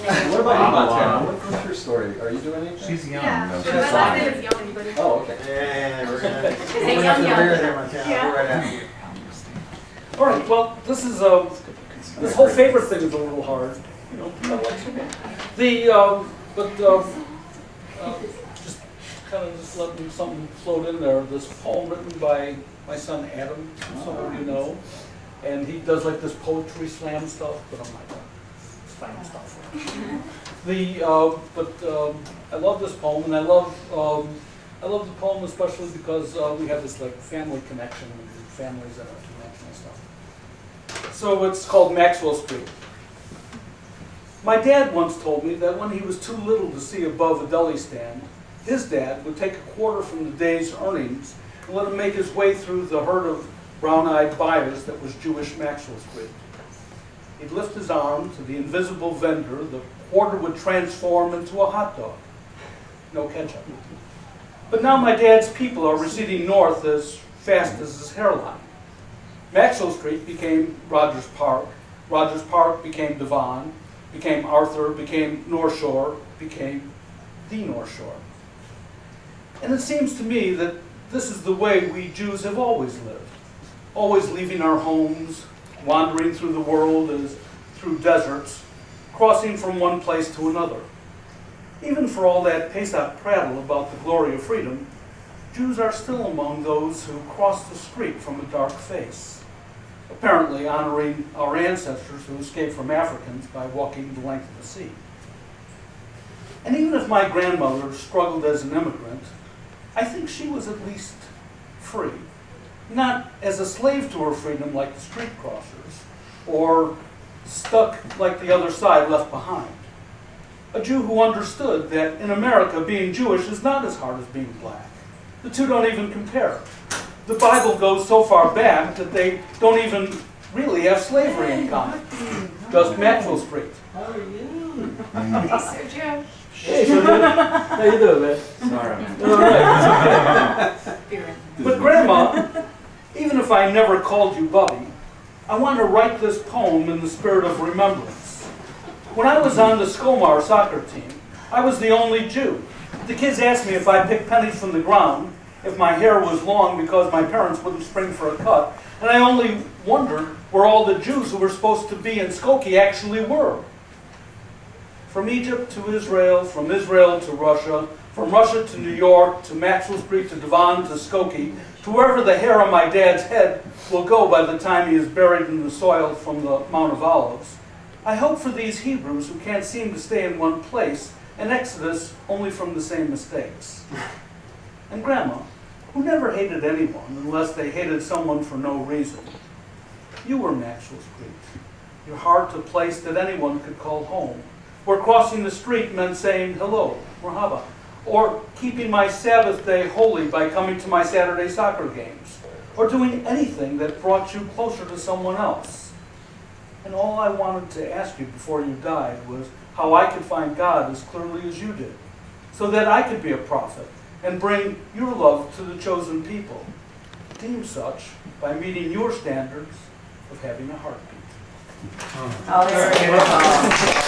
What about you, Montana? What's your story? Are you doing anything? She's young. Yeah, No, sure. she's My last name is Young, but Oh, okay. Yeah, we're gonna Hey, have to Young. bear there, Montana. Yeah. We're right after you. All right. Well, this is this whole favorite thing is a little hard. You know, just kind of just letting something float in there. This poem written by my son Adam, who some of you know, and he does like this poetry slam stuff, but I'm like, slam stuff. I love this poem, and I love the poem especially because we have this like family connection, and families that are connection and stuff. So it's called Maxwell Street. My dad once told me that when he was too little to see above a deli stand, his dad would take a quarter from the day's earnings and let him make his way through the herd of brown-eyed buyers that was Jewish Maxwell Street. He'd lift his arm to the invisible vendor, the quarter would transform into a hot dog. No ketchup. But now my dad's people are receding north as fast as his hairline. Maxwell Street became Rogers Park. Rogers Park became Devon, became Arthur, became North Shore, became the North Shore. And it seems to me that this is the way we Jews have always lived. Always leaving our homes, wandering through the world as through deserts, crossing from one place to another. Even for all that Pesach prattle about the glory of freedom, Jews are still among those who cross the street from a dark face, apparently honoring our ancestors who escaped from Africans by walking the length of the sea. And even if my grandmother struggled as an immigrant, I think she was at least free. Not as a slave to her freedom like the street crossers, or stuck like the other side left behind. A Jew who understood that in America being Jewish is not as hard as being black. The two don't even compare. The Bible goes so far back that they don't even really have slavery in common. Just Maxwell Street. How are you? Hey, Sergio. Hey, how you doing, man? Sorry. All right. But Grandma, even if I never called you Bubby, I want to write this poem in the spirit of remembrance. When I was on the Skomar soccer team, I was the only Jew. The kids asked me if I picked pennies from the ground, if my hair was long because my parents wouldn't spring for a cut, and I only wondered where all the Jews who were supposed to be in Skokie actually were. From Egypt to Israel, from Israel to Russia, from Russia to New York, to Maxwell Street, to Devon, to Skokie, to wherever the hair on my dad's head will go by the time he is buried in the soil from the Mount of Olives, I hope for these Hebrews who can't seem to stay in one place an exodus only from the same mistakes. And Grandma, who never hated anyone unless they hated someone for no reason, you were Maxwell Street. Your heart a place that anyone could call home, where crossing the street meant saying hello, merhaba, or keeping my Sabbath day holy by coming to my Saturday soccer games, or doing anything that brought you closer to someone else. And all I wanted to ask you before you died was how I could find God as clearly as you did, so that I could be a prophet and bring your love to the chosen people, deemed such by meeting your standards of having a heartbeat. Oh, that's beautiful.